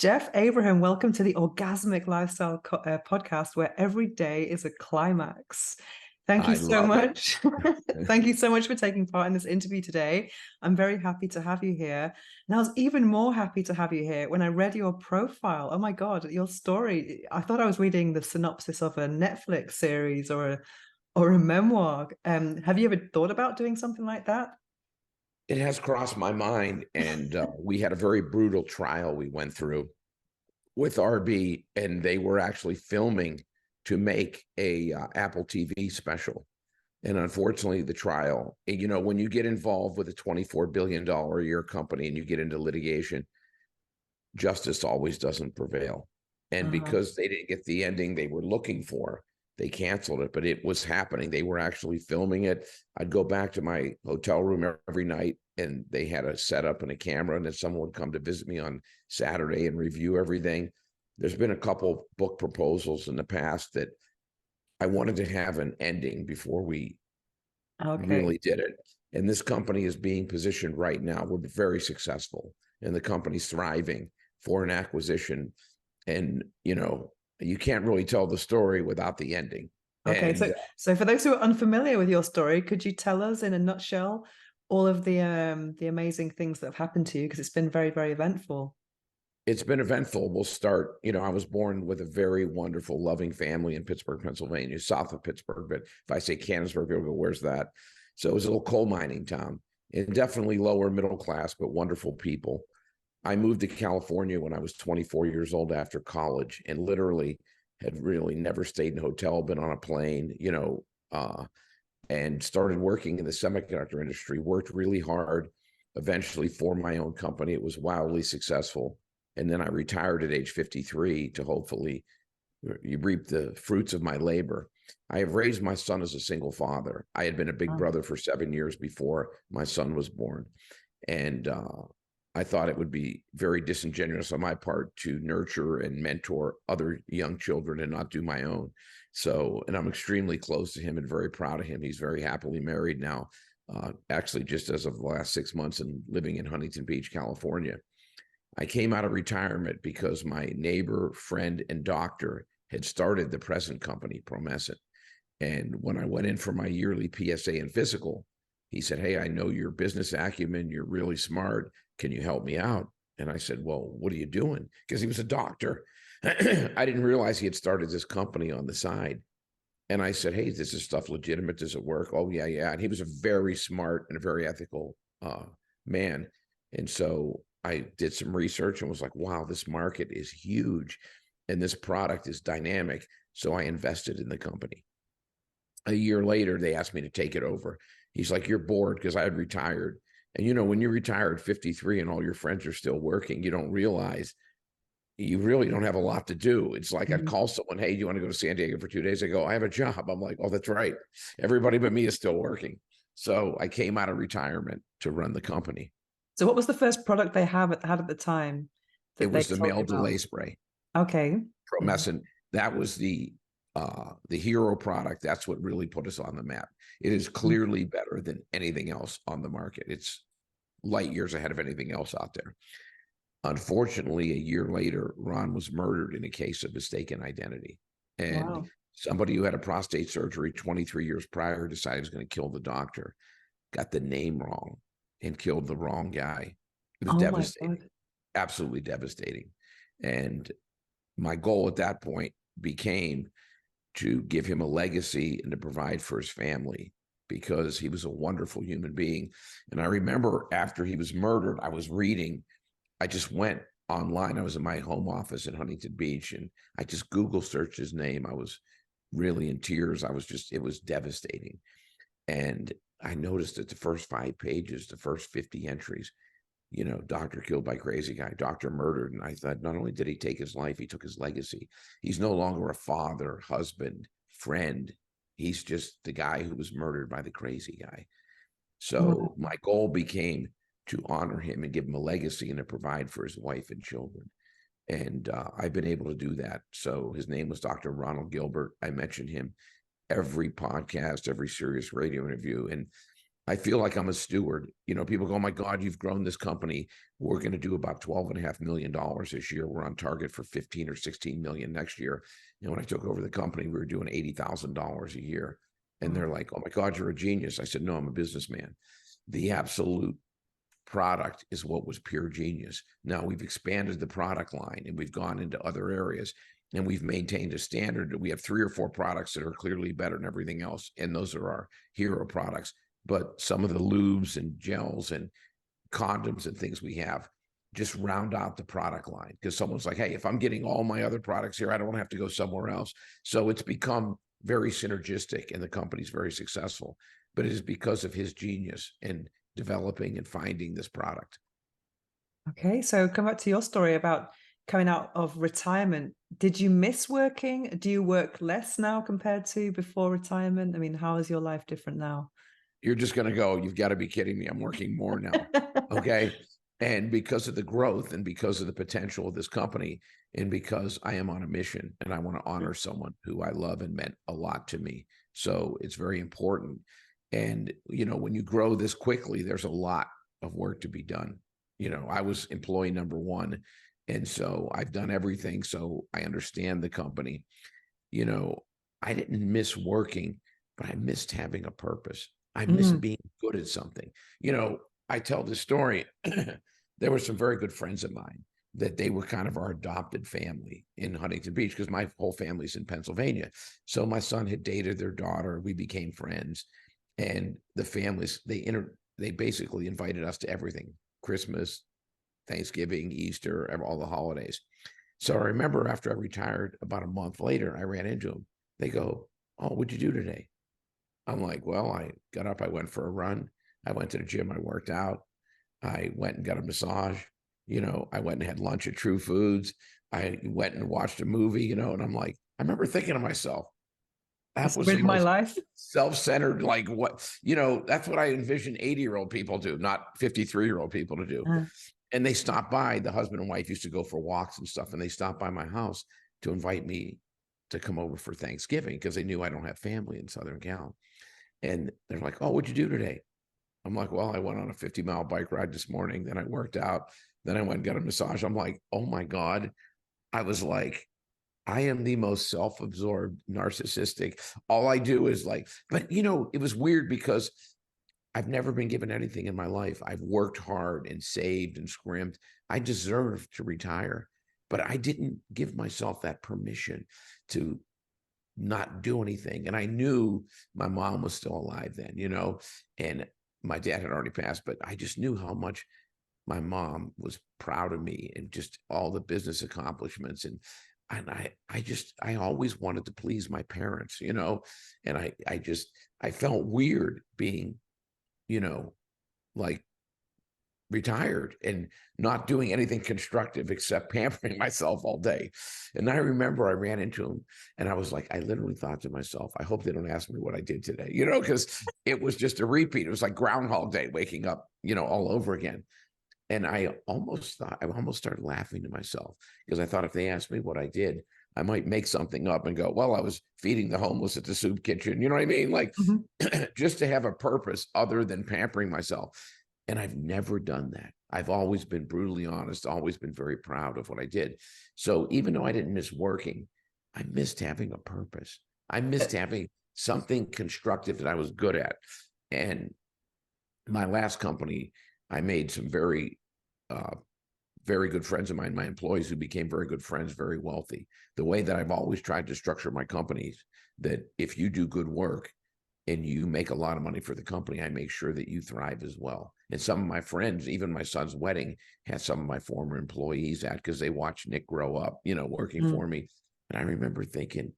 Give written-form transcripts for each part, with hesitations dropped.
Jeff Abraham, welcome to the Orgasmic Lifestyle Podcast, where every day is a climax. Thank you I so love it. much. Thank you so much for taking part in this interview today. I'm very happy to have you here. And I was even more happy to have you here when I read your profile. Oh my God, your story. I thought I was reading the synopsis of a Netflix series or a memoir. Have you ever thought about doing something like that? It has crossed my mind, and we had a very brutal trial we went through with RB, and they were actually filming to make a Apple TV special. And unfortunately, the trial, when you get involved with a $24 billion a year company and you get into litigation, justice always doesn't prevail. And Uh-huh. because they didn't get the ending they were looking for, they canceled it. But it was happening. They were actually filming it. I'd go back to my hotel room every night, and they had a setup and a camera, and then someone would come to visit me on Saturday and review everything. There's been a couple book proposals in the past that I wanted to have an ending before we Okay. really did it. And this company is being positioned right now. We're very successful, and the company's thriving for an acquisition. And, you can't really tell the story without the ending. Okay, And so for those who are unfamiliar with your story, could you tell us in a nutshell all of the amazing things that have happened to you? Because it's been very, very eventful. it's been eventful. We'll start, I was born with a very wonderful, loving family in Pittsburgh, Pennsylvania, south of Pittsburgh. But if I say Canonsburg, people go, where's that? So it was a little coal mining town, and definitely lower middle class, but wonderful people. I moved to California when I was 24 years old after college, and literally had really never stayed in a hotel, been on a plane, and started working in the semiconductor industry, worked really hard, eventually formed my own company. It was wildly successful. And then I retired at age 53 to hopefully reap the fruits of my labor. I have raised my son as a single father. I had been a big Oh. brother for 7 years before my son was born. And I thought it would be very disingenuous on my part to nurture and mentor other young children and not do my own. So, and I'm extremely close to him and very proud of him. He's very happily married now, actually, just as of the last 6 months, and living in Huntington Beach, California. I came out of retirement because my neighbor, friend, and doctor had started the present company, Promescent. And when I went in for my yearly PSA and physical, he said, "Hey, I know your business acumen. You're really smart. Can you help me out?" And I said, "Well, what are you doing?" Because he was a doctor. I didn't realize he had started this company on the side. And I said, "Hey, is this stuff legitimate? Does it work?" "Oh, yeah, yeah." And he was a very smart and a very ethical man. And so I did some research and was like, wow, this market is huge and this product is dynamic. So I invested in the company. A year later, they asked me to take it over. He's like, "You're bored," because I had retired. And when you're retired 53 and all your friends are still working, you don't realize you really don't have a lot to do. It's like I'd Mhm. call someone, "Hey, do you want to go to San Diego for 2 days?" I go, "I have a job." I'm like, "Oh, that's right. Everybody but me is still working." So I came out of retirement to run the company. So what was the first product they had at the time It that they was the told male you about? delay spray, Okay. Mhm. Promescent. That was the hero product. That's what really put us on the map. It is clearly better than anything else on the market. It's light years ahead of anything else out there. Unfortunately, a year later, Ron was murdered in a case of mistaken identity. And Wow. somebody who had a prostate surgery 23 years prior decided he was going to kill the doctor, got the name wrong, and killed the wrong guy. It was Oh my devastating, God. absolutely devastating. And my goal at that point became to give him a legacy and to provide for his family because he was a wonderful human being. And I remember after he was murdered, I was reading, I just went online. I was in my home office in Huntington Beach, and I just Google searched his name. I was really in tears. It was devastating. And I noticed that the first 5 pages, the first 50 entries, doctor killed by crazy guy, doctor murdered. And I thought, not only did he take his life, he took his legacy. He's no longer a father, husband, friend. He's just the guy who was murdered by the crazy guy. So Wow. my goal became to honor him and give him a legacy and to provide for his wife and children. And I've been able to do that. So his name was Dr. Ronald Gilbert. I mentioned him every podcast, every serious radio interview. And I feel like I'm a steward. People go, oh my God, you've grown this company. We're going to do about $12.5 million this year. We're on target for 15 or 16 million next year. And when I took over the company, we were doing $80,000 a year. And Wow. they're like, oh my God, you're a genius. I said, no, I'm a businessman. The absolute product is what was pure genius. Now we've expanded the product line and we've gone into other areas and we've maintained a standard. We have 3 or 4 products that are clearly better than everything else. And those are our hero products. But some of the lubes and gels and condoms and things we have just round out the product line because someone's like, hey, if I'm getting all my other products here, I don't have to go somewhere else. So it's become very synergistic and the company's very successful, but it is because of his genius in developing and finding this product. Okay, so come back to your story about coming out of retirement. Did you miss working? Do you work less now compared to before retirement? I mean, how is your life different now? You're just going to go, you've got to be kidding me. I'm working more now. Okay. And because of the growth and because of the potential of this company, and because I am on a mission and I want to honor someone who I love and meant a lot to me. So it's very important. And, when you grow this quickly, there's a lot of work to be done. I was employee number one. And so I've done everything. So I understand the company. You know, I didn't miss working, but I missed having a purpose. I missed Mm, being good at something. I tell this story. There were some very good friends of mine that they were kind of our adopted family in Huntington Beach because my whole family's in Pennsylvania. So my son had dated their daughter. We became friends, and the families they basically invited us to everything: Christmas, Thanksgiving, Easter, all the holidays. So I remember after I retired, about a month later, I ran into them. They go, "Oh, what'd you do today?" I'm like, "Well, I got up, I went for a run, I went to the gym, I worked out, I went and got a massage, I went and had lunch at True Foods, I went and watched a movie, and I'm like, I remember thinking to myself, that it's was the really my most life. self-centered, like that's what I envision 80-year-old people do, not 53-year-old people to do. Uh, And they stopped by. The husband and wife used to go for walks and stuff, and they stopped by my house to invite me to come over for Thanksgiving because they knew I don't have family in Southern Cal. And they're like, "Oh, what'd you do today?" I'm like, "Well, I went on a 50-mile bike ride this morning. Then I worked out. Then I went and got a massage." I'm like, "Oh my God." I was like, I am the most self-absorbed, narcissistic. All I do is like, but it was weird because I've never been given anything in my life. I've worked hard and saved and scrimped. I deserve to retire, but I didn't give myself that permission to not do anything. And I knew my mom was still alive then, and my dad had already passed, but I just knew how much my mom was proud of me and just all the business accomplishments. And I always wanted to please my parents, and I felt weird being, you know, like retired and not doing anything constructive except pampering myself all day. And I remember I ran into him and I was like, I literally thought to myself, I hope they don't ask me what I did today, because it was just a repeat. It was like Groundhog Day, waking up, all over again. And I almost started laughing to myself because I thought if they asked me what I did, I might make something up and go, well, I was feeding the homeless at the soup kitchen. You know what I mean? Like mhm. just to have a purpose other than pampering myself. And I've never done that. I've always been brutally honest, always been very proud of what I did. So even though I didn't miss working, I missed having a purpose. I missed having something constructive that I was good at. And my last company, I made some uh, very good friends of mine, my employees who became very good friends, very wealthy. The way that I've always tried to structure my companies, that if you do good work and you make a lot of money for the company, I make sure that you thrive as well. And some of my friends, even my son's wedding, had some of my former employees at because they watched Nick grow up, working Mm. for me. And I remember thinking,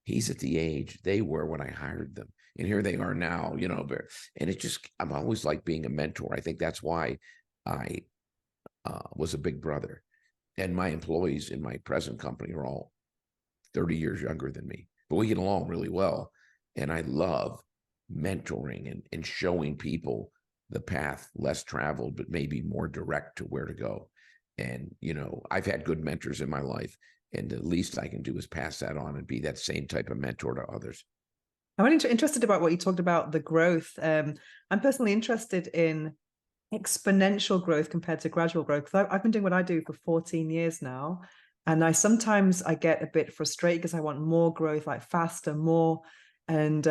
he's at the age they were when I hired them. And here they are now, and it just, I'm always like being a mentor. I think that's why I was a big brother. And my employees in my present company are all 30 years younger than me, but we get along really well. And I love mentoring and showing people the path less traveled, but maybe more direct to where to go. And, I've had good mentors in my life, and the least I can do is pass that on and be that same type of mentor to others. I'm really interested about what you talked about, the growth. I'm personally interested in exponential growth compared to gradual growth, because I've been doing what I do for 14 years now, and I get a bit frustrated because I want more growth, like faster, more. And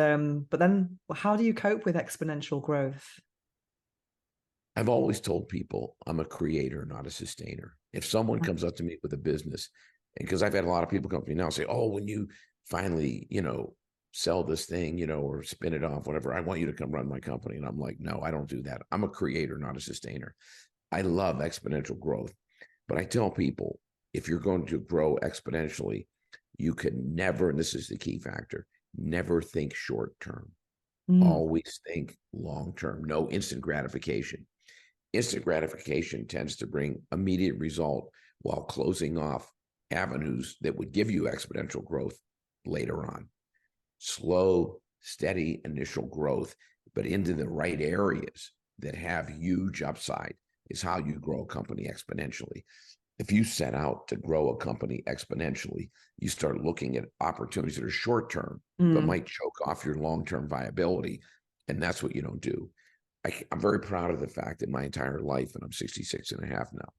but then, how do you cope with exponential growth? I've always told people I'm a creator, not a sustainer. If someone comes up to me with a business, and because I've had a lot of people come to me now and say, "Oh, when you finally, sell this thing, or spin it off, whatever, I want you to come run my company." And I'm like, "No, I don't do that. I'm a creator, not a sustainer." I love exponential growth, but I tell people if you're going to grow exponentially, you can never, and this is the key factor, never think short term. Mm, Always think long term, no instant gratification. Instant gratification tends to bring immediate result while closing off avenues that would give you exponential growth later on. Slow, steady initial growth, but into the right areas that have huge upside is how you grow a company exponentially. If you set out to grow a company exponentially, you start looking at opportunities that are short term, but mm, might choke off your long term viability. And that's what you don't do. I'm very proud of the fact that my entire life, and I'm 66 and a half now,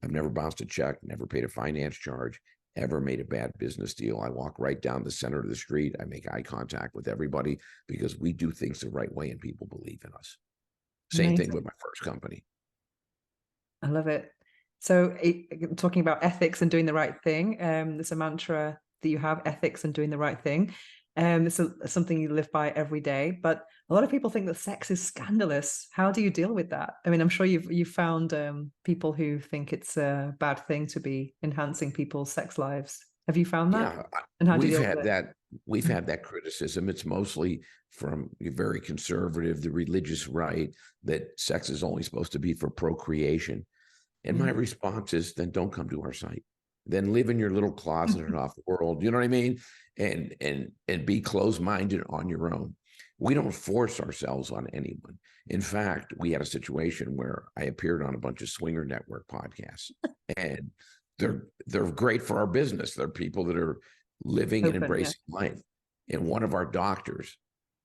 I've never bounced a check, never paid a finance charge, ever made a bad business deal. I walk right down the center of the street. I make eye contact with everybody because we do things the right way and people believe in us. Same thing with amazing. my first company. I love it. So, talking about ethics and doing the right thing, there's a mantra that you have: ethics and doing the right thing. It's something you live by every day. But a lot of people think that sex is scandalous. How do you deal with that? I mean, I'm sure you've found people who think it's a bad thing to be enhancing people's sex lives. Have you found that? Yeah, And how do you we've deal with had it? that. We've had that criticism. It's mostly from the very conservative, the religious right, that sex is only supposed to be for procreation. And my Mm. response is, then don't come to our site. Then live in your little closet and off the world. You know what I mean? And be closed minded on your own. We don't force ourselves on anyone. In fact, we had a situation where I appeared on a bunch of swinger network podcasts, and they're great for our business. They're people that are living and Open, yeah. embracing life. And one of our doctors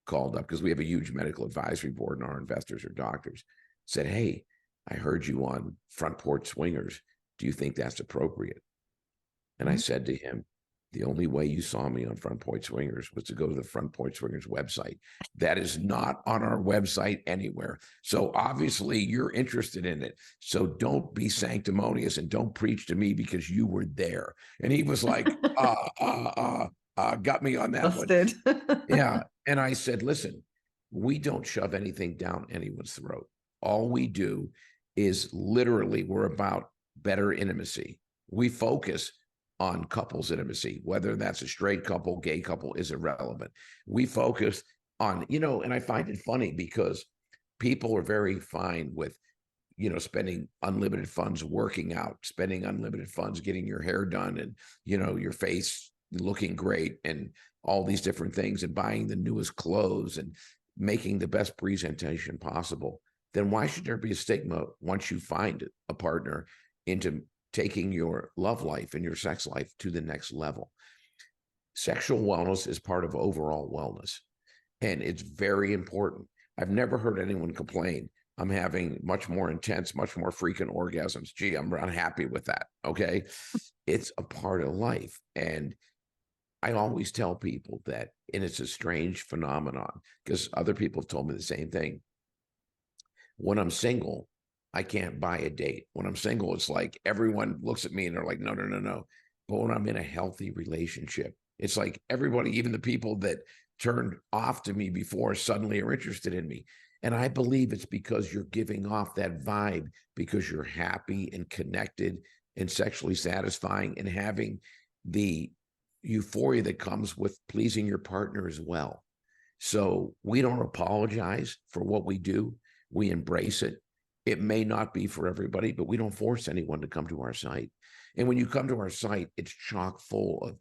called up because we have a huge medical advisory board and our investors are doctors, said, "Hey, I heard you on Front Porch Swingers. Do you think that's appropriate?" And I Mm. said to him, "The only way you saw me on Front Porch Swingers was to go to the Front Porch Swingers website. That is not on our website anywhere. So obviously you're interested in it. So don't be sanctimonious and don't preach to me because you were there." And he was like, got me on that one. Busted. Yeah. And I said, "Listen, we don't shove anything down anyone's throat. All we do is literally, we're about better intimacy. We focus on couples intimacy, whether that's a straight couple, gay couple is irrelevant. We focus on, and I find it funny because people are very fine with, spending unlimited funds working out, spending unlimited funds getting your hair done and, your face looking great and all these different things and buying the newest clothes and making the best presentation possible. Then why should there be a stigma once you find a partner into taking your love life and your sex life to the next level? Sexual wellness is part of overall wellness, and it's very important. I've never heard anyone complain, "I'm having much more intense, much more frequent orgasms. Gee, I'm unhappy with that." Okay. It's a part of life. And I always tell people that, and it's a strange phenomenon because other people have told me the same thing. When I'm single, I can't buy a date. When I'm single, it's like everyone looks at me and they're like, "No, no, no, no." But when I'm in a healthy relationship, it's like everybody, even the people that turned off to me before, suddenly are interested in me. And I believe it's because you're giving off that vibe because you're happy and connected and sexually satisfying and having the euphoria that comes with pleasing your partner as well. So we don't apologize for what we do. We embrace it. It may not be for everybody, but we don't force anyone to come to our site. And when you come to our site, it's chock full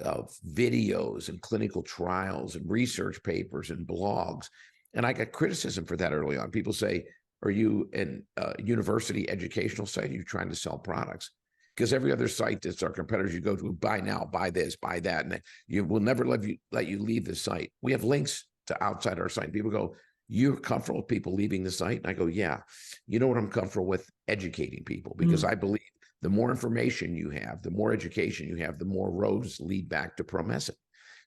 of videos and clinical trials and research papers and blogs. And I got criticism for that early on. People say, "Are you an university educational site? Are you trying to sell products?" because every other site that's our competitors you go to, buy now, buy this, buy that, and you will never let you leave the site. We have links to outside our site. People go, "You're comfortable with people leaving the site?" And I go, "Yeah." You know what I'm comfortable with? Educating people, because Mm, I believe the more information you have, the more education you have, the more roads lead back to Promescent.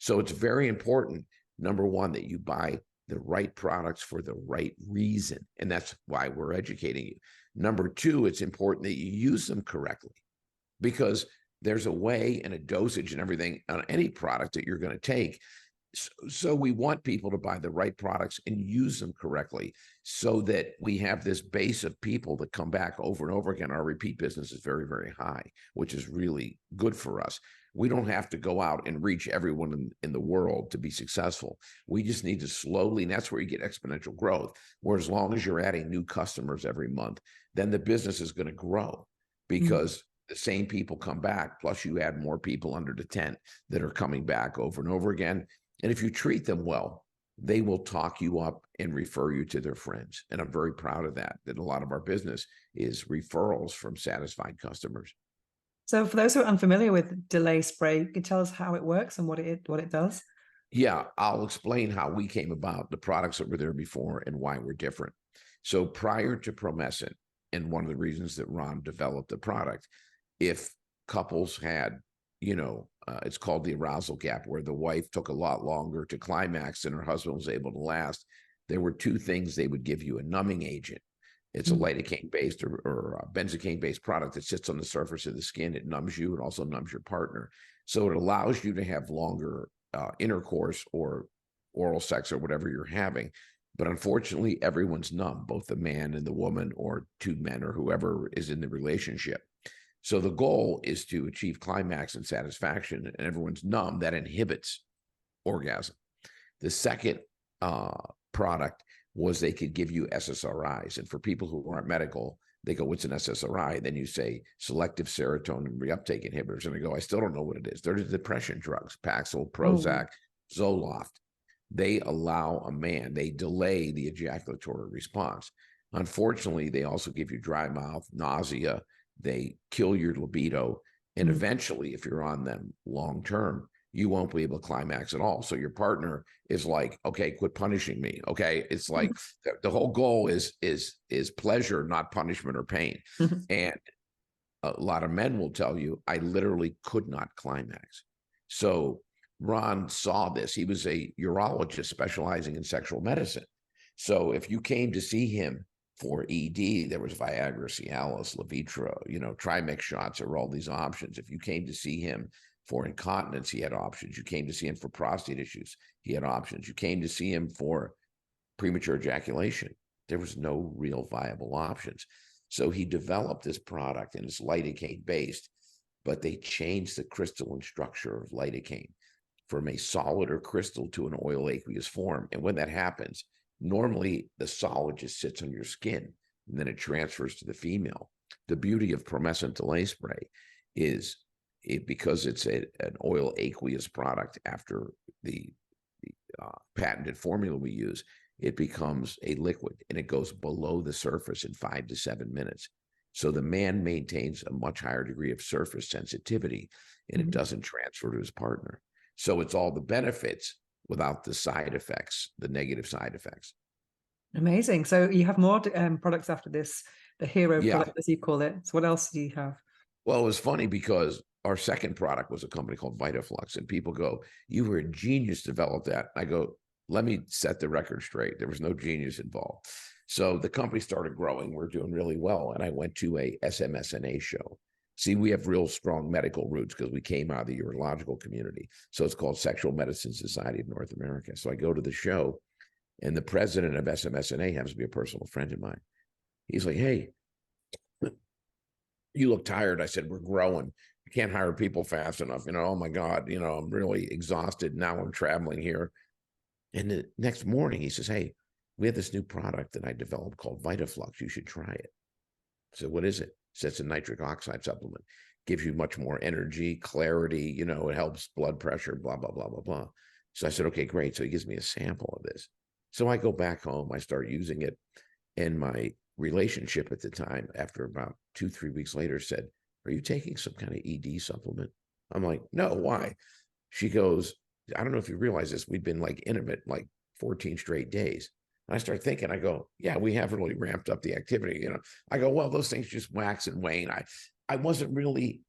So it's very important, number one, that you buy the right products for the right reason. And that's why we're educating you. Number two, it's important that you use them correctly, because there's a way and a dosage and everything on any product that you're going to take. So we want people to buy the right products and use them correctly, so that we have this base of people that come back over and over again. Our repeat business is very, very high, which is really good for us. We don't have to go out and reach everyone in the world to be successful. We just need to slowly, and that's where you get exponential growth, where as long as you're adding new customers every month, then the business is going to grow, mm. because the same people come back, plus you add more people under the tent that are coming back over and over again. And if you treat them well, they will talk you up and refer you to their friends. And I'm very proud of that, that a lot of our business is referrals from satisfied customers. So for those who are unfamiliar with delay spray, you can tell us how it works and what it does. Yeah, I'll explain how we came about, the products that were there before, and why we're different. So prior to Promescent, and one of the reasons that Ron developed the product, if couples had, it's called the arousal gap, where the wife took a lot longer to climax than her husband was able to last, there were two things they would give you: a numbing agent. It's a Mm, lidocaine based or a benzocaine based product that sits on the surface of the skin. It numbs you. It also numbs your partner. So it allows you to have longer intercourse or oral sex or whatever you're having. But unfortunately, everyone's numb, both the man and the woman, or two men, or whoever is in the relationship. So the goal is to achieve climax and satisfaction, and everyone's numb. That inhibits orgasm. The second product was they could give you SSRIs. And for people who aren't medical, they go, "What's an SSRI?" Then you say selective serotonin reuptake inhibitors. And they go, "I still don't know what it is." They're the depression drugs: Paxil, oh, Prozac, Zoloft. They allow a man, they delay the ejaculatory response. Unfortunately, they also give you dry mouth, nausea, they kill your libido. And mm. eventually, if you're on them long term, you won't be able to climax at all. So your partner is like, "Okay, quit punishing me." Okay. It's like the whole goal is pleasure, not punishment or pain. And a lot of men will tell you, "I literally could not climax." So Ron saw this. He was a urologist specializing in sexual medicine. So if you came to see him for ED, there was Viagra, Cialis, Levitra, Trimix shots. There were all these options. If you came to see him for incontinence, he had options. You came to see him for prostate issues, he had options. You came to see him for premature ejaculation, there was no real viable options. So he developed this product, and it's lidocaine based, but they changed the crystalline structure of lidocaine from a solid or crystal to an oil aqueous form. And when that happens, normally the solid just sits on your skin and then it transfers to the female. The beauty of Promescent delay spray is because it's an oil aqueous product after the patented formula we use, it becomes a liquid and it goes below the surface in 5 to 7 minutes. So the man maintains a much higher degree of surface sensitivity, and it Mhm. doesn't transfer to his partner. So it's all the benefits without the side effects, the negative side effects. Amazing. So you have more products after this, the hero Yeah. product, as you call it. So what else do you have? Well, it was funny because our second product was a company called VitaFlux, and people go, "You were a genius to develop that." I go, "Let me set the record straight. There was no genius involved." So the company started growing. We're doing really well. And I went to a SMSNA show. See, we have real strong medical roots because we came out of the urological community. So it's called Sexual Medicine Society of North America. So I go to the show, and the president of SMSNA happens to be a personal friend of mine. He's like, "Hey, you look tired." I said, "We're growing. I can't hire people fast enough. Oh my God, I'm really exhausted. Now I'm traveling here." And the next morning he says, "Hey, we have this new product that I developed called VitaFlux. You should try it." I said, "What is it?" He said, "It's a nitric oxide supplement. Gives you much more energy, clarity, it helps blood pressure, blah, blah, blah, blah, blah." So I said, "Okay, great." So he gives me a sample of this. So I go back home, I start using it, and my relationship at the time, after about 2, 3 weeks later, said, are you taking some kind of ED supplement? I'm like, no, why? She goes, I don't know if you realize this. We've been like intimate like 14 straight days. And I start thinking, I go, yeah, we haven't really ramped up the activity. I go, well, those things just wax and wane. I wasn't really,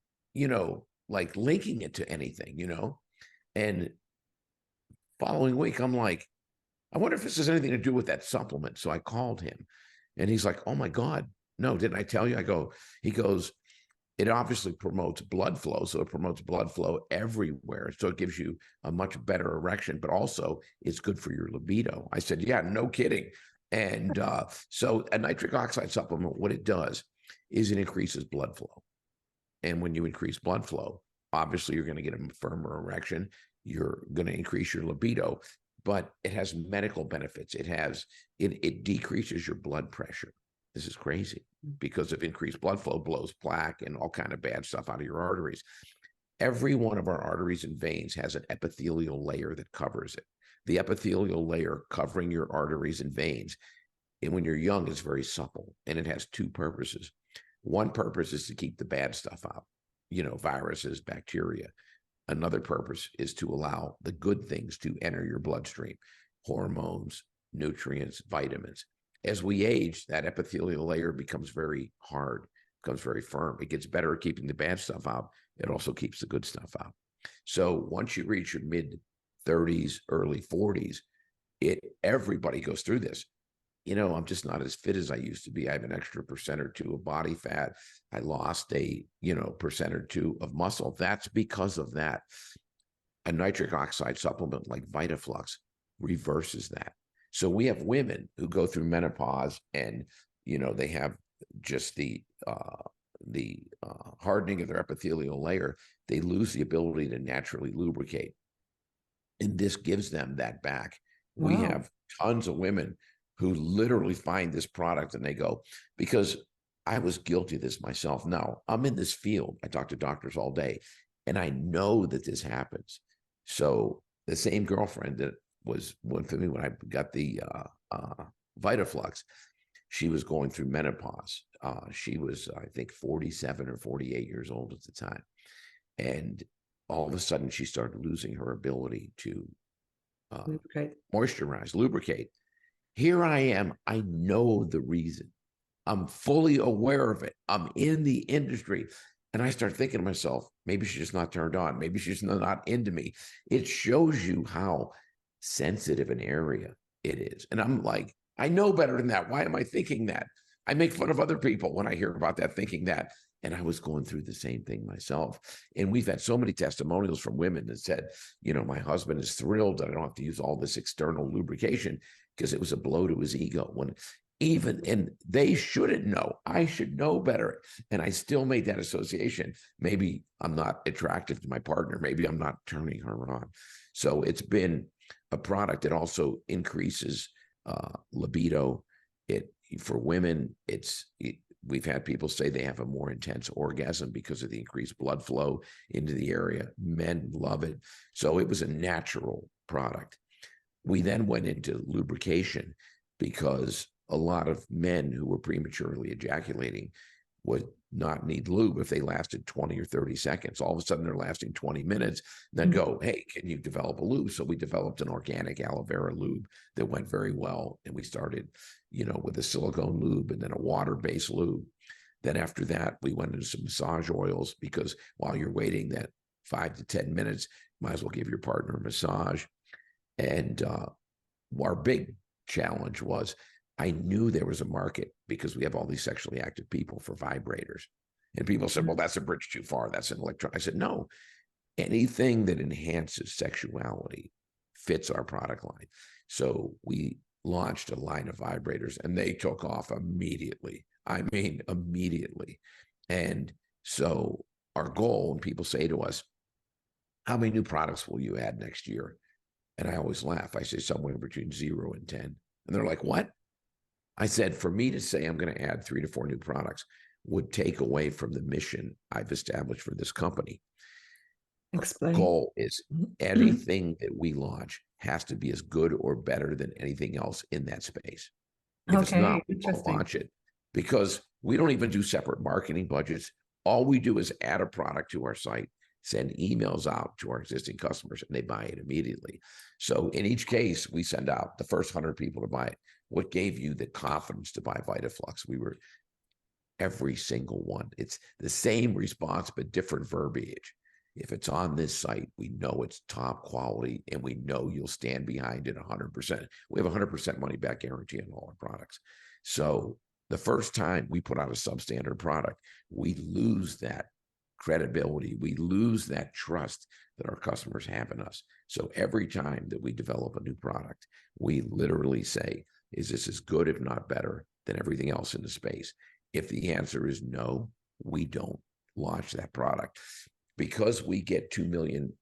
like linking it to anything. And following week, I'm like, I wonder if this has anything to do with that supplement. So I called him and he's like, oh my God, no, didn't I tell you? He goes, it obviously promotes blood flow. So it promotes blood flow everywhere. So it gives you a much better erection, but also it's good for your libido. I said, yeah, no kidding. And so a nitric oxide supplement, what it does is it increases blood flow. And when you increase blood flow, obviously you're going to get a firmer erection. You're going to increase your libido, but it has medical benefits. It decreases your blood pressure. This is crazy because of increased blood flow blows plaque and all kind of bad stuff out of your arteries. Every one of our arteries and veins has an epithelial layer that covers it. The epithelial layer covering your arteries and veins, and when you're young, is very supple, and it has two purposes. One purpose is to keep the bad stuff out, viruses, bacteria. Another purpose is to allow the good things to enter your bloodstream, hormones, nutrients, vitamins. As we age, that epithelial layer becomes very hard, becomes very firm. It gets better at keeping the bad stuff out. It also keeps the good stuff out. So once you reach your mid 30s, early 40s, everybody goes through this. I'm just not as fit as I used to be. I have an extra percent or two of body fat. I lost a, percent or two of muscle. That's because of that. A nitric oxide supplement like VitaFlux reverses that. So we have women who go through menopause and, they have just the hardening of their epithelial layer. They lose the ability to naturally lubricate. And this gives them that back. Wow. We have tons of women who literally find this product and they go, because I was guilty of this myself. Now I'm in this field. I talk to doctors all day and I know that this happens. So the same girlfriend that went for me when I got the VitaFlux, she was going through menopause. She was, I think, 47 or 48 years old at the time. And all of a sudden she started losing her ability to moisturize, lubricate. Here I am. I know the reason. I'm fully aware of it. I'm in the industry. And I start thinking to myself, maybe she's just not turned on. Maybe she's not into me. It shows you how sensitive an area it is. And I'm like, I know better than that. Why am I thinking that? I make fun of other people when I hear about that, thinking that. And I was going through the same thing myself. And we've had so many testimonials from women that said, my husband is thrilled that I don't have to use all this external lubrication because it was a blow to his ego. And they shouldn't know. I should know better. And I still made that association. Maybe I'm not attractive to my partner. Maybe I'm not turning her on. So it's been a product that also increases libido. For women, we've had people say they have a more intense orgasm because of the increased blood flow into the area. Men love it. So it was a natural product. We then went into lubrication because a lot of men who were prematurely ejaculating would not need lube if they lasted 20 or 30 seconds. All of a sudden, they're lasting 20 minutes. Then go, hey, can you develop a lube? So we developed an organic aloe vera lube that went very well. And we started, with a silicone lube and then a water-based lube. Then after that, we went into some massage oils because while you're waiting that 5 to 10 minutes, might as well give your partner a massage. And our big challenge was I knew there was a market because we have all these sexually active people for vibrators. And people said, well, that's a bridge too far. That's an electron. I said, no, anything that enhances sexuality fits our product line. So we launched a line of vibrators and they took off immediately. I mean, immediately. And so our goal, when people say to us, how many new products will you add next year? And I always laugh. I say somewhere between 0 and 10. And they're like, what? I said, for me to say I'm going to add 3 to 4 new products would take away from the mission I've established for this company. Explain. Our goal is anything that we launch has to be as good or better than anything else in that space. If it's not, we won't launch it because we don't even do separate marketing budgets. All we do is add a product to our site, send emails out to our existing customers, and they buy it immediately. So in each case, we send out the first 100 people to buy it. What gave you the confidence to buy VitaFlux? We were every single one. It's the same response, but different verbiage. If it's on this site, we know it's top quality and we know you'll stand behind it 100%. We have 100% money back guarantee on all our products. So the first time we put out a substandard product, we lose that credibility. We lose that trust that our customers have in us. So every time that we develop a new product, we literally say, is this as good, if not better, than everything else in the space? If the answer is no, we don't launch that product. Because we get 2 million,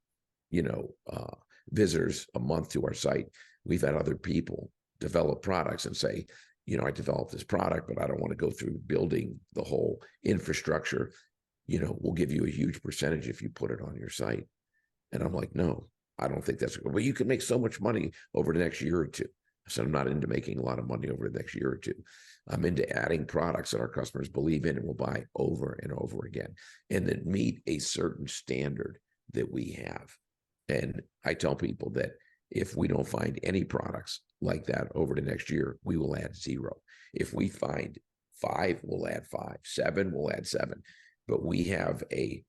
visitors a month to our site, we've had other people develop products and say, I developed this product, but I don't want to go through building the whole infrastructure. We'll give you a huge percentage if you put it on your site. And I'm like, no, I don't think that's good. But you can make so much money over the next year or two. So I'm not into making a lot of money over the next year or two. I'm into adding products that our customers believe in and will buy over and over again, and that meet a certain standard that we have. And I tell people that if we don't find any products like that over the next year, we will add 0. If we find 5, we'll add 5. 7, we'll add 7. But we have a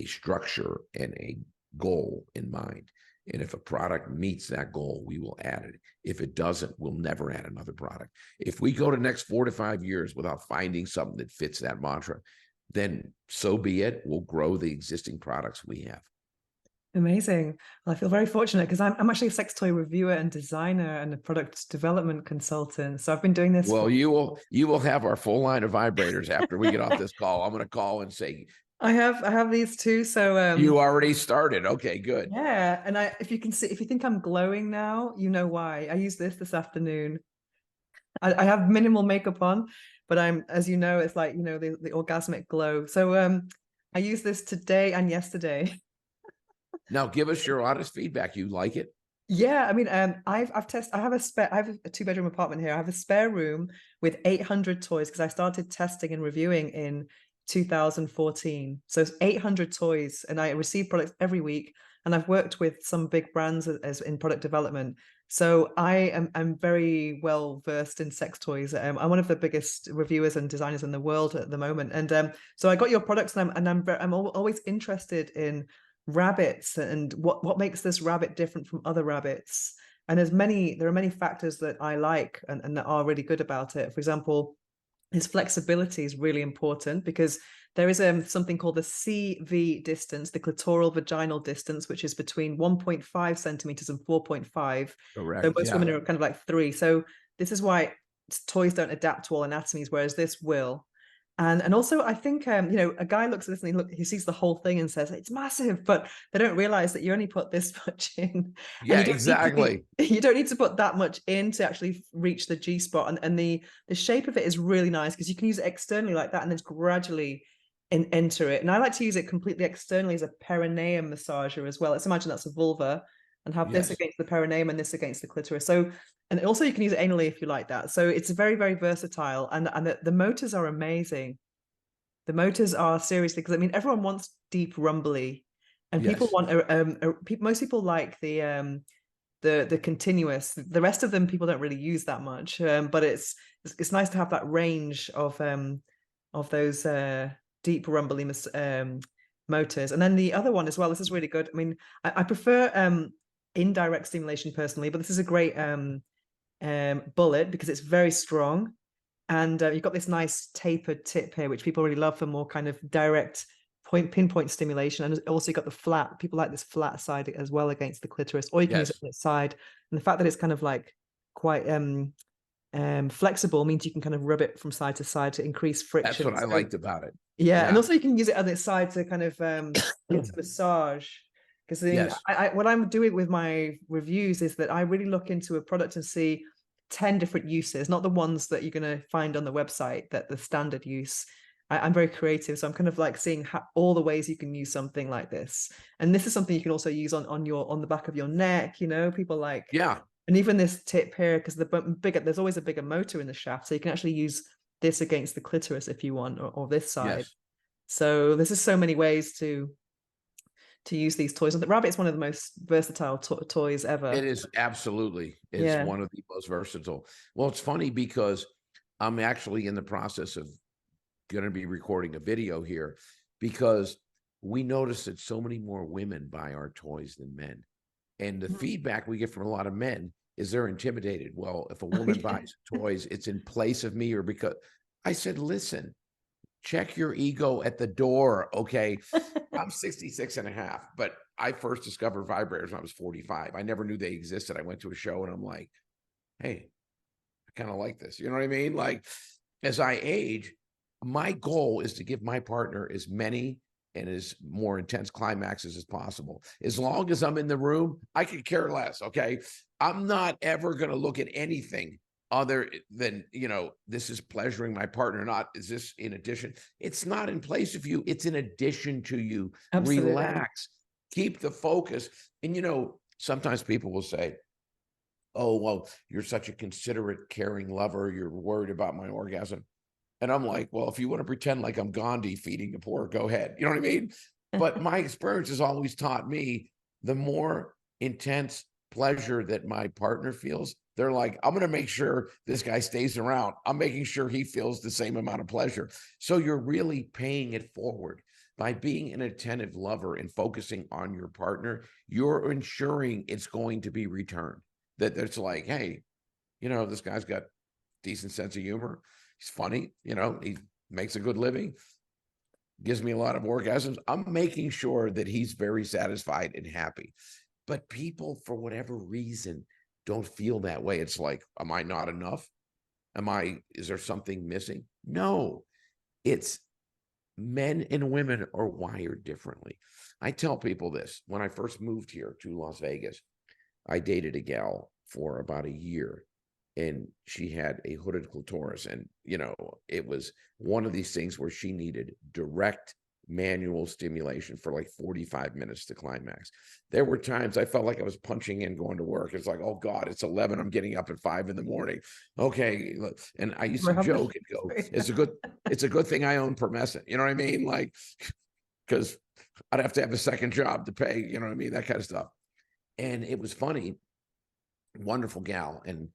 structure and a goal in mind. And if a product meets that goal, we will add it. If it doesn't, we'll never add another product. If we go to the next 4 to 5 years without finding something that fits that mantra, then so be it. We'll grow the existing products we have. Amazing. Well, I feel very fortunate because I'm actually a sex toy reviewer and designer and a product development consultant. So I've been doing this. Well, you will have our full line of vibrators after we get off this call. I'm going to call and say, I have these too. So you already started. Okay, good. yeah. And if you think I'm glowing now, you know why. I used this afternoon. I have minimal makeup on, but as you know, it's like, the orgasmic glow. So I used this today and yesterday. Now give us your honest feedback. You like it? Yeah, I mean, I've tested. I have a 2-bedroom apartment here. I have a spare room with 800 toys because I started testing and reviewing in 2014. So it's 800 toys, and I receive products every week. And I've worked with some big brands as in product development. So I'm very well versed in sex toys. I'm one of the biggest reviewers and designers in the world at the moment. And so I got your products, and I'm always interested in rabbits and what makes this rabbit different from other rabbits. And there are many factors that I like and that are really good about it. For example, his flexibility is really important because there is something called the CV distance, the clitoral vaginal distance, which is between 1.5 centimeters and 4.5. So Correct. most Yeah. women are kind of like 3. So this is why toys don't adapt to all anatomies, whereas this will. And also, I think a guy looks at this and he sees the whole thing and says it's massive, but they don't realize that you only put this much in, and Yeah, exactly. you don't need to put that much in to actually reach the G spot. And the shape of it is really nice because you can use it externally like that and then gradually enter it. And I like to use it completely externally as a perineum massager as well. Let's imagine that's a vulva and have this Yes. against the perineum and this against the clitoris. So, and also you can use it anally if you like that. So it's very, very versatile. And the motors are amazing. The motors are seriously, because I mean, everyone wants deep rumbly, and people Yes. want most people like the continuous. The rest of them people don't really use that much. But it's nice to have that range of those deep rumbly motors. And then the other one as well, this is really good. I mean, I prefer indirect stimulation personally, but this is a great bullet because it's very strong. And you've got this nice tapered tip here, which people really love for more kind of direct pinpoint stimulation. And also you've got the flat, people like this flat side as well against the clitoris, or you can use it Yes. on its side. And the fact that it's kind of like quite flexible means you can kind of rub it from side to side to increase That's friction. what I So, liked about it. yeah, and Yeah. also you can use it on its side to kind of to massage. Because Yes. what I'm doing with my reviews is that I really look into a product and see 10 different uses, not the ones that you're going to find on the website, that the standard use. I'm very creative, so I'm kind of like seeing all the ways you can use something like this. And this is something you can also use on the back of your neck. People like, Yeah. and even this tip here, because there's always a bigger motor in the shaft, so you can actually use this against the clitoris if you want, or this side. Yes. So there's just so many ways to use these toys. And the rabbit's one of the most versatile toys It ever. is absolutely, it's Yeah. one of the most versatile. Well, it's funny because I'm actually in the process of gonna be recording a video here because we notice that so many more women buy our toys than men. And the Mhm. feedback we get from a lot of men is they're intimidated. Well, if a Oh, woman yeah. buys toys, it's in place of me or because I said, listen, check your ego at the door. Okay. I'm 66 and a half, but I first discovered vibrators when I was 45. I never knew they existed. I went to a show and I'm like, hey, I kind of like this. You know what I mean? Like, as I age, my goal is to give my partner as many and as more intense climaxes as possible. As long as I'm in the room, I could care less. Okay. I'm not ever going to look at anything other than, this is pleasuring my partner. Not, is this in addition? It's not in place of you. It's in addition to you. Absolutely. Relax, keep the focus. And, sometimes people will say, oh, well, you're such a considerate, caring lover. You're worried about my orgasm. And I'm like, well, if you want to pretend like I'm Gandhi feeding the poor, go ahead. You know what I mean? But my experience has always taught me the more intense pleasure that my partner feels, they're like, I'm going to make sure this guy stays around. I'm making sure he feels the same amount of pleasure. So you're really paying it forward by being an attentive lover and focusing on your partner. You're ensuring it's going to be returned. That it's like, hey, this guy's got decent sense of humor. He's funny, he makes a good living, gives me a lot of orgasms. I'm making sure that he's very satisfied and happy. But people, for whatever reason, don't feel that way. It's like, am I not enough? Is there something missing? No, it's men and women are wired differently. I tell people this when I first moved here to Las Vegas, I dated a gal for about a year and she had a hooded clitoris. And, it was one of these things where she needed direct manual stimulation for like 45 minutes to climax. There were times I felt like I was punching in going to work. It's like, oh God, it's 11. I'm getting up at 5 in the morning. Okay. And I used to joke and go, it's a good thing I own Promescent. You know what I mean? Like, because I'd have to have a second job to pay, you know what I mean? That kind of stuff. And it was funny, wonderful gal. And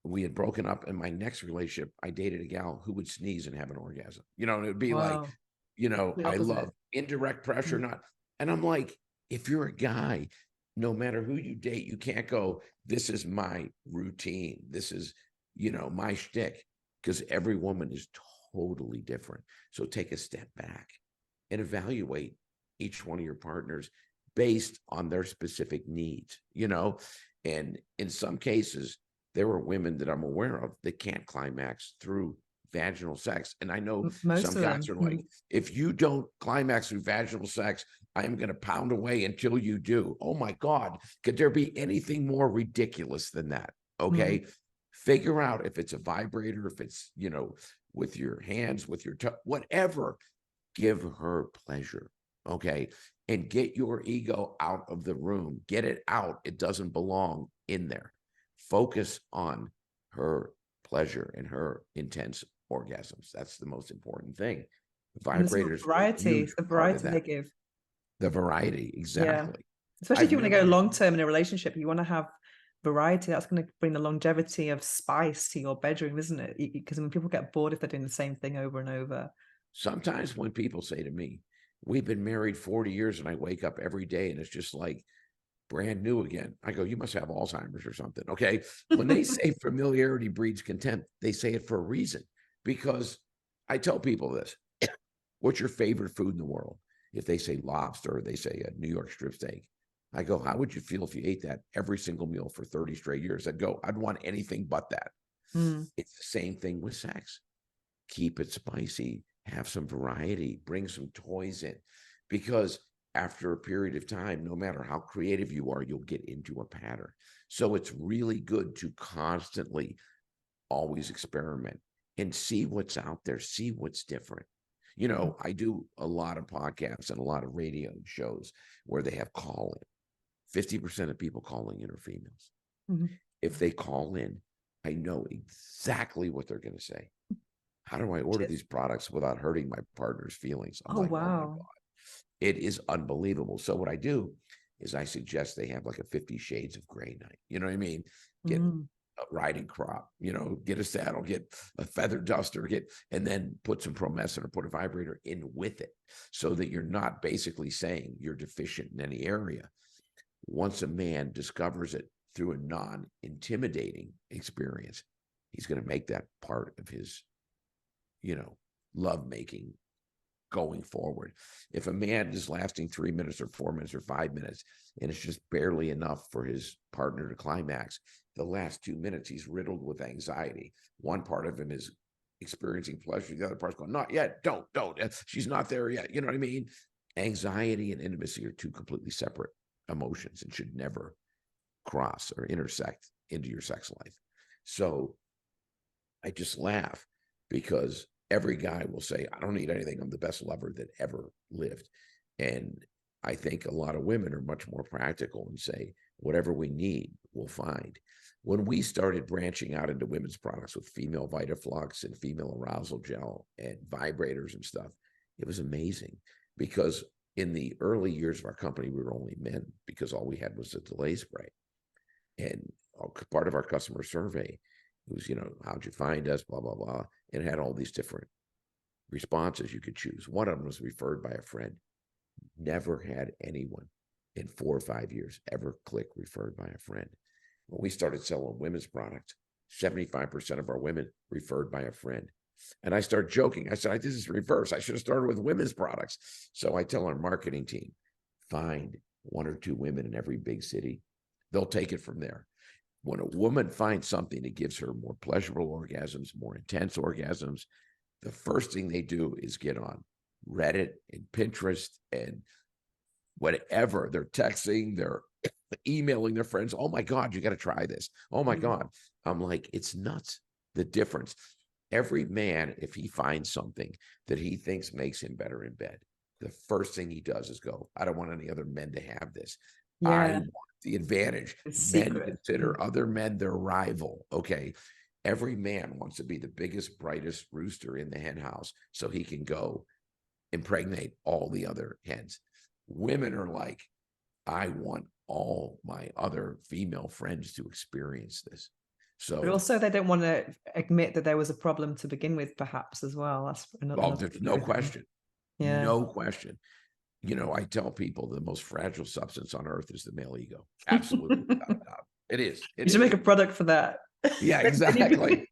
we had broken up. In my next relationship, I dated a gal who would sneeze and have an orgasm. And it would be like, Wow. The I opposite. love indirect pressure, Mm. not. And I'm like, if you're a guy, no matter who you date, you can't go, this is my routine. This is, my shtick, because every woman is totally different. So take a step back and evaluate each one of your partners based on their specific needs. And in some cases, there are women that I'm aware of that can't climax through vaginal sex. And I know Most some of guys them. are like, if you don't climax through vaginal sex, I am going to pound away until you do. Oh my God. Could there be anything more ridiculous than that? Mm. Okay. Figure out if it's a vibrator, if it's, with your hands, with your toe, whatever. Give her pleasure. Okay. And get your ego out of the room. Get it out. It doesn't belong in there. Focus on her pleasure and her intense orgasms. That's the most important thing. And the Vibrators are a variety, huge the part of variety they that. give. The variety, Yeah. exactly. Especially if I've you want to go never, long term in a relationship, you want to have variety. That's going to bring the longevity of spice to your bedroom, isn't it? Because when people get bored if they're doing the same thing over and over. sometimes when people say to me, we've been married 40 years and I wake up every day and it's just like brand new again. I go, you must have Alzheimer's or something. Okay. When they say familiarity breeds contempt, they say it for a reason. Because I tell people this, what's your favorite food in the world? If they say lobster, or they say a New York strip steak. I go, how would you feel if you ate that every single meal for 30 straight years? I'd go, I'd want anything but that. Mm. It's the same thing with sex. Keep it spicy, have some variety, bring some toys in, because after a period of time, no matter how creative you are, you'll get into a pattern. So it's really good to constantly always experiment and see what's out there, see what's different. I do a lot of podcasts and a lot of radio shows where they have call in. 50% of people calling in are females. Mhm. If they call in, I know exactly what they're going to say. how do I which order is these products without hurting my partner's feelings? I'm oh, like, oh my wow. God, it is unbelievable. So what I do is I suggest they have like a 50 Shades of Gray night. You know what I mean? Get Mm, a riding crop, get a saddle, get a feather duster, and then put some Promescent or put a vibrator in with it so that you're not basically saying you're deficient in any area. Once a man discovers it through a non-intimidating experience, he's going to make that part of his, you know, love making going forward. If a man is lasting 3 minutes or 4 minutes or 5 minutes, and it's just barely enough for his partner to climax, the last 2 minutes, he's riddled with anxiety. One part of him is experiencing pleasure. The other part's going, not yet, don't. She's not there yet. You know what I mean? Anxiety and intimacy are two completely separate emotions and should never cross or intersect into your sex life. So I just laugh because every guy will say, I don't need anything. I'm the best lover that ever lived. And I think a lot of women are much more practical and say, whatever we need, we'll find. When we started branching out into women's products with female Vitaflux and female arousal gel and vibrators and stuff, it was amazing because in the early years of our company, we were only men because all we had was a delay spray. And part of our customer survey was, how'd you find us, blah, blah, blah. And it had all these different responses you could choose. One of them was referred by a friend. Never had anyone in 4 or 5 years ever click referred by a friend. When we started selling women's products, 75% of our women referred by a friend. And I started joking. I said, this is reverse. I should have started with women's products. So I tell our marketing team, find 1 or 2 women in every big city. They'll take it from there. When a woman finds something that gives her more pleasurable orgasms, more intense orgasms, the first thing they do is get on Reddit and Pinterest and whatever. They're texting, they're emailing their friends. Oh my God, you got to try this. Oh my mm, God. I'm like, it's nuts. The difference. Every man, if he finds something that he thinks makes him better in bed, the first thing he does is go, I don't want any other men to have this. I yeah, want the advantage. the Men secret. consider other men their rival. Okay. Every man wants to be the biggest, brightest rooster in the hen house so he can go impregnate all the other hens. Women are like, I want all my other female friends to experience this. But So, also they don't want to admit that there was a problem to begin with, perhaps, as well. That's well, another there's no scary thing. question. Yeah. No question. I tell people the most fragile substance on earth is the male ego. Absolutely, without a doubt. It is. It You should make is. a product for that. Yeah, exactly.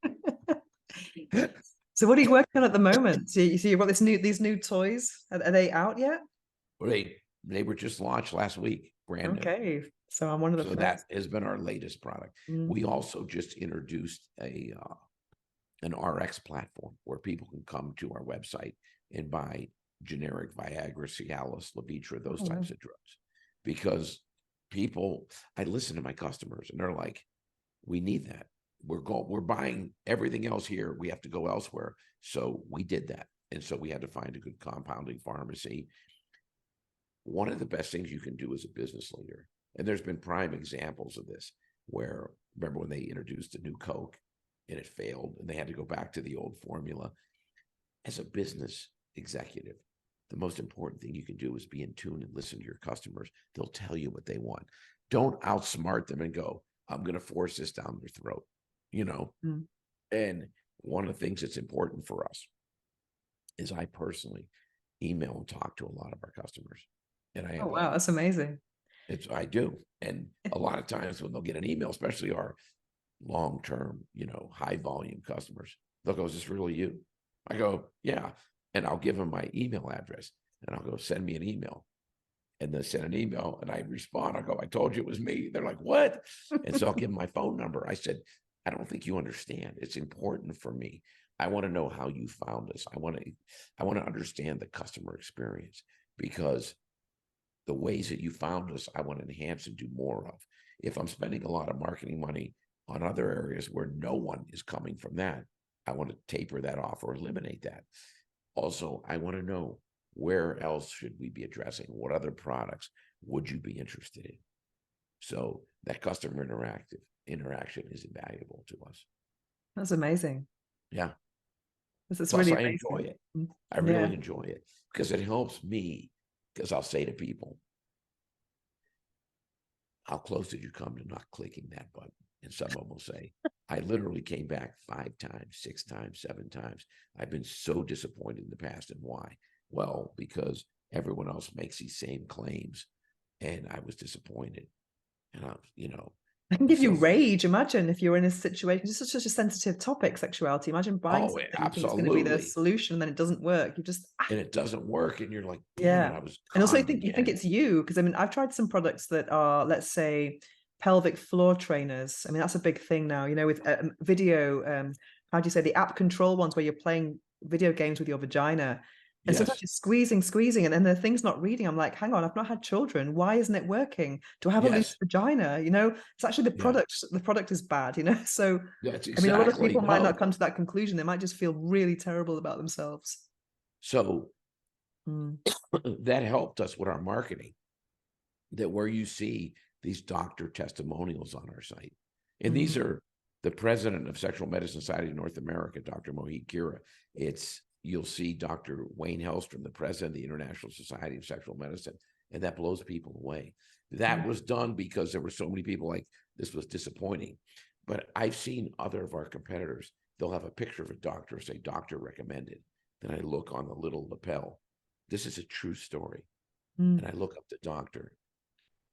So what are you working on at the moment? So you've got these new toys. Are they out yet? They were just launched last week, brand new. Okay. So I'm one of the So that first. has been our latest product. Mm. We also just introduced an RX platform where people can come to our website and buy generic Viagra, Cialis, Levitra, those Oh, wow. types of drugs. Because I listen to my customers and they're like, we need that. We're buying everything else here. We have to go elsewhere. So we did that. And so we had to find a good compounding pharmacy. One of the best things you can do as a business leader, and there's been prime examples of this, where remember when they introduced a new Coke and it failed and they had to go back to the old formula. As a business executive, the most important thing you can do is be in tune and listen to your customers. They'll tell you what they want. Don't outsmart them and go, I'm going to force this down their throat, you know? Mm. And one of the things that's important for us is I personally email and talk to a lot of our customers. And I Oh, have wow. That's amazing. I do. And a lot of times when they'll get an email, especially our long-term, high volume customers, they'll go, is this really you? I go, yeah. And I'll give them my email address and I'll go, send me an email. And they send an email and I respond. I go, I told you it was me. They're like, what? And so I'll give them my phone number. I said, I don't think you understand. It's important for me. I want to know how you found us. I want to understand the customer experience because the ways that you found us, I want to enhance and do more of. If I'm spending a lot of marketing money on other areas where no one is coming from that, I want to taper that off or eliminate that. Also, I want to know where else should we be addressing? What other products would you be interested in? So that customer interaction is invaluable to us. That's amazing. Yeah. It's Plus, really I enjoy amazing. it. I Yeah. really enjoy it because it helps me. Because I'll say to people, how close did you come to not clicking that button? And some of them will say, I literally came back 5 times, 6 times, 7 times. I've been so disappointed in the past. And why? Well, because everyone else makes these same claims and I was disappointed. And I can give you so, rage. Imagine if you're in a situation, it's such a sensitive topic, sexuality. Imagine buying oh, something you think is going to be the absolutely. solution, and then it doesn't work. You just, And it doesn't work. And you're like, damn it, yeah. I was And also conned you think again. it's you, because I mean, I've tried some products that are, let's say, pelvic floor trainers. I mean, that's a big thing now, with video, how do you say, the app control ones where you're playing video games with your vagina. And sometimes Yes. you're squeezing, and then the thing's not reading. I'm like, hang on, I've not had children. Why isn't it working? Do I have a loose Yes. vagina? It's actually the Yeah. product. The product is bad. So, That's I mean, a lot of exactly. people might not No. come to that conclusion. They might just feel really terrible about themselves. So Mm. that helped us with our marketing, that where you see these doctor testimonials on our site. And these Mm. are the president of Sexual Medicine Society of North America, Dr. Mohit Kira. You'll see Dr. Wayne Hellstrom, the president of the International Society of Sexual Medicine, and that blows people away. That was done because there were so many people like, this was disappointing. But I've seen other of our competitors, they'll have a picture of a doctor, say, doctor recommended. Then I look on the little lapel. This is a true story. And Mm. I look up the doctor,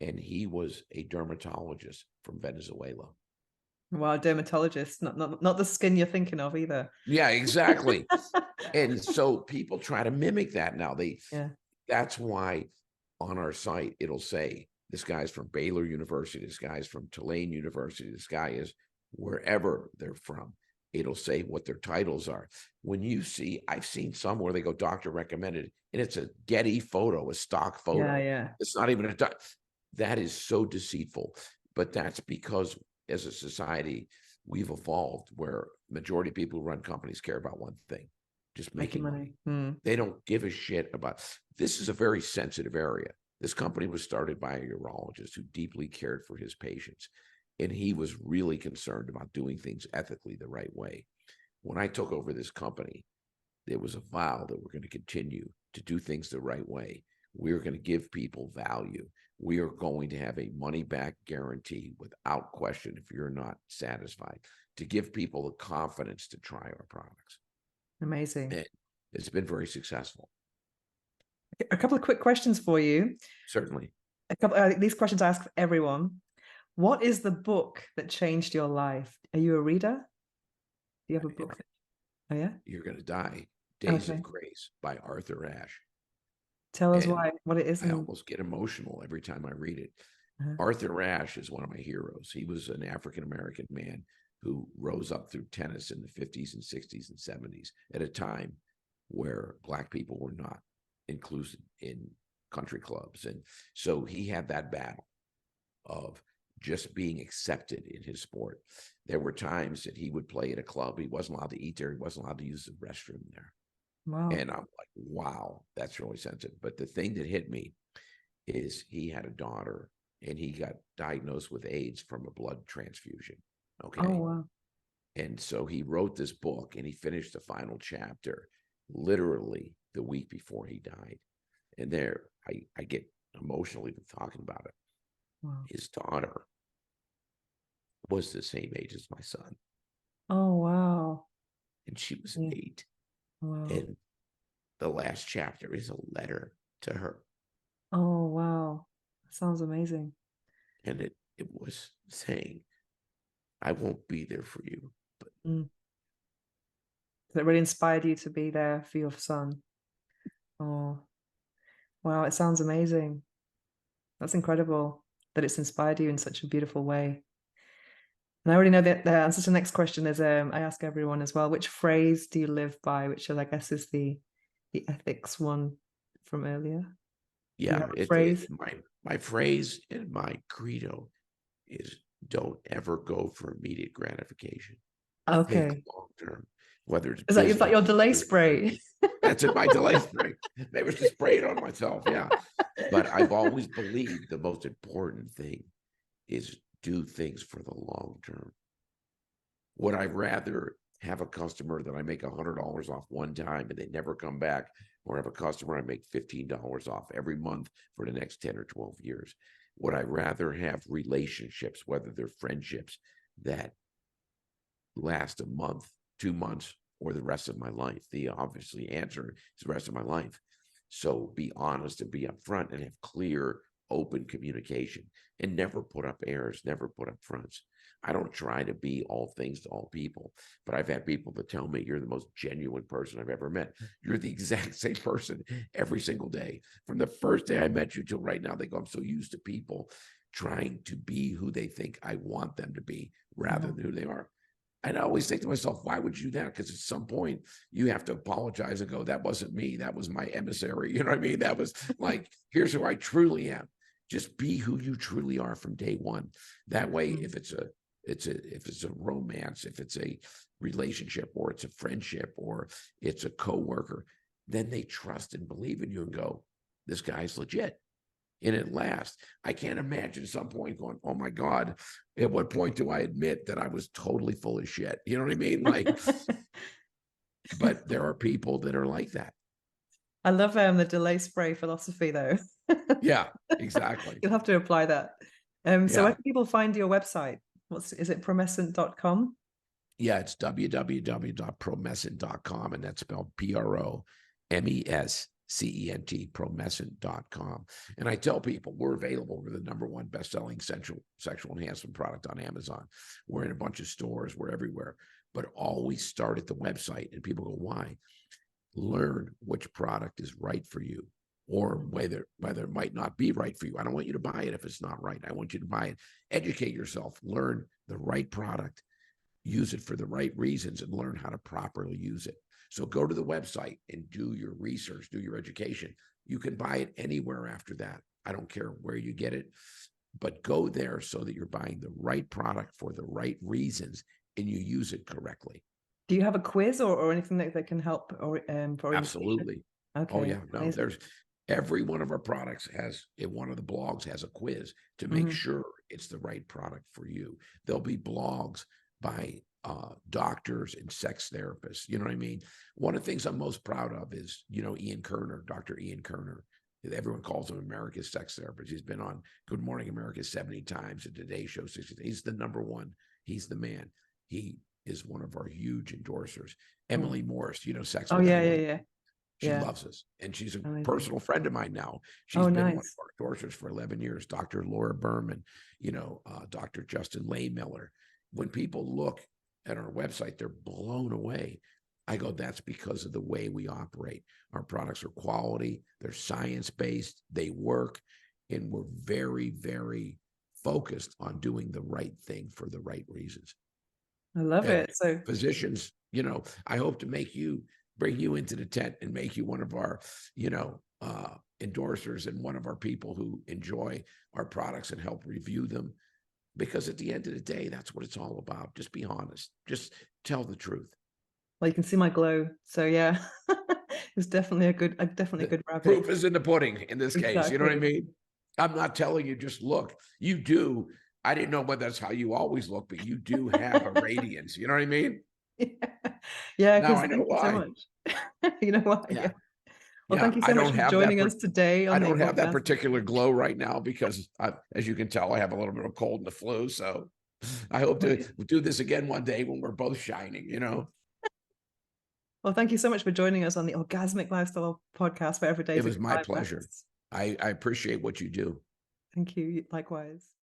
and he was a dermatologist from Venezuela. Well, dermatologist, not the skin you're thinking of either. Yeah, exactly. And so people try to mimic that now. Yeah. That's why on our site it'll say this guy's from Baylor University, this guy's from Tulane University, this guy is wherever they're from. It'll say what their titles are. When you see, I've seen some where they go doctor recommended, and it's a Getty photo, a stock Yeah, photo. yeah. It's not even that is so deceitful. But that's because as a society, we've evolved where majority of people who run companies care about one thing, just Making making money. money. Mm. They don't give a shit about, this is a very sensitive area. This company was started by a urologist who deeply cared for his patients. And he was really concerned about doing things ethically the right way. When I took over this company, there was a vow that we're going to continue to do things the right way. We're going to give people value. We are going to have a money back guarantee without question if you're not satisfied, to give people the confidence to try our products. Amazing. And it's been very successful. A couple of quick questions for you. Certainly. These questions I ask everyone. What is the book that changed your life? Are you a reader? Do you have a book? Oh, yeah? You're going to die. Days of Okay. Grace by Arthur Ashe. Tell us And why, what it is. I And almost get emotional every time I read it. uh, Arthur Ashe is one of my heroes. He was an African-American man who rose up through tennis in the 50s and 60s and 70s at a time where Black people were not included in country clubs. And so he had that battle of just being accepted in his sport. There were times that he would play at a club. He wasn't allowed to eat there. He wasn't allowed to use the restroom there. wow. And I'm like, wow, that's really sensitive. But the thing that hit me is he had a daughter and he got diagnosed with AIDS from a blood transfusion. Oh, Okay. wow. And so he wrote this book and he finished the final chapter literally the week before he died. And there, I get emotional even talking about it. Wow. His daughter was the same age as my son, Oh, wow. and she was Yeah. 8. Wow. And the last chapter is a letter to her. Oh, wow. Sounds amazing. And it was saying, I won't be there for you, but Mm. That really inspired you to be there for your son. Oh, wow. It sounds amazing. That's incredible that it's inspired you in such a beautiful way. And I already know that the answer to the next question is I ask everyone as well, which phrase do you live by? Which I guess is the ethics one from earlier. Do you yeah, have a phrase? my phrase and my credo is don't ever go for immediate gratification. Think Okay. long term, whether it's Is that business. your delay spray? That's in my delay spray. Maybe it's to spray it on myself. Yeah. But I've always believed the most important thing is do things for the long term. Would I rather have a customer that I make $100 off one time and they never come back, or have a customer I make $15 off every month for the next 10 or 12 years? Would I rather have relationships, whether they're friendships, that last a month, 2 months, or the rest of my life? The obviously answer is the rest of my life. So be honest and be upfront and have clear, open communication, and never put up airs, never put up fronts. I don't try to be all things to all people, but I've had people that tell me you're the most genuine person I've ever met. You're the exact same person every single day. From the first day I met you till right now, they go, I'm so used to people trying to be who they think I want them to be rather Yeah. than who they are. And I always think to myself, why would you do that? Because at some point you have to apologize and go, that wasn't me. That was my emissary. You know what I mean? That was like, here's who I truly am. Just be who you truly are from day one. That way, Mm. if it's a romance, if it's a relationship, or it's a friendship, or it's a coworker, then they trust and believe in you and go, this guy's legit. And it lasts. I can't imagine some point going, oh my God, at what point do I admit that I was totally full of shit? You know what I mean? Like, but there are people that are like that. I love the delay spray philosophy though. Yeah, exactly. You'll have to apply that. So where Yeah. can people find your website? Is it promescent.com? Yeah, it's www.promescent.com, and that's spelled Promescent, promescent.com. And I tell people we're available. We're the #1 best-selling sexual enhancement product on Amazon. We're in a bunch of stores. We're everywhere. But always start at the website. And people go, why? Learn which product is right for you, or whether it might not be right for you. I don't want you to buy it if it's not right. I want you to buy it. Educate yourself. Learn the right product. Use it for the right reasons and learn how to properly use it. So go to the website and do your research, do your education. You can buy it anywhere after that. I don't care where you get it, but go there so that you're buying the right product for the right reasons and you use it correctly. Do you have a quiz or anything that can help or for orientation? Absolutely. Oh Okay, yeah, no, amazing. there's every one of our products has, in one of the blogs has a quiz to make Mhm. sure it's the right product for you. There'll be blogs by doctors and sex therapists. You know what I mean? One of the things I'm most proud of is, Ian Kerner, Dr. Ian Kerner. Everyone calls him America's sex therapist. He's been on Good Morning America 70 times, and Today Show 60. He's the #1. He's the man. He is one of our huge endorsers. Mm. Emily Morris, Sex Oh with yeah, yeah, Emily. yeah, She yeah. loves us, and she's a Amazing. personal friend of mine now. Oh, She's been one nice. of our endorsers for 11 years. Dr. Laura Berman, Dr. Justin Laymiller. When people look at our website, they're blown away. I go, that's because of the way we operate. Our products are quality, they're science-based, they work, and we're very, very focused on doing the right thing for the right reasons. I love And it. So physicians, I hope to bring you into the tent and make you one of our, endorsers and one of our people who enjoy our products and help review them. Because at the end of the day, that's what it's all about. Just be honest. Just tell the truth. well, you can see my glow. So yeah, it's definitely a The good rabbit. proof is in the pudding in this case. You know what I Exactly. mean? I'm not telling you just look. You do. I didn't know whether that's how you always look, but you do have a radiance. You know what I mean? Yeah, yeah. Now Because I know thank you so why. much. You know what? Yeah. Yeah. Well, Yeah, thank you so much for joining us today I on the don't have that orgasm. particular glow right now because as you can tell, I have a little bit of cold and the flu. So I hope Well, to do this again one day when we're both shining. well, thank you so much for joining us on the Orgasmic Lifestyle Podcast for Everyday It was my 55 pleasure. Less. I appreciate what you do. Thank you. Likewise.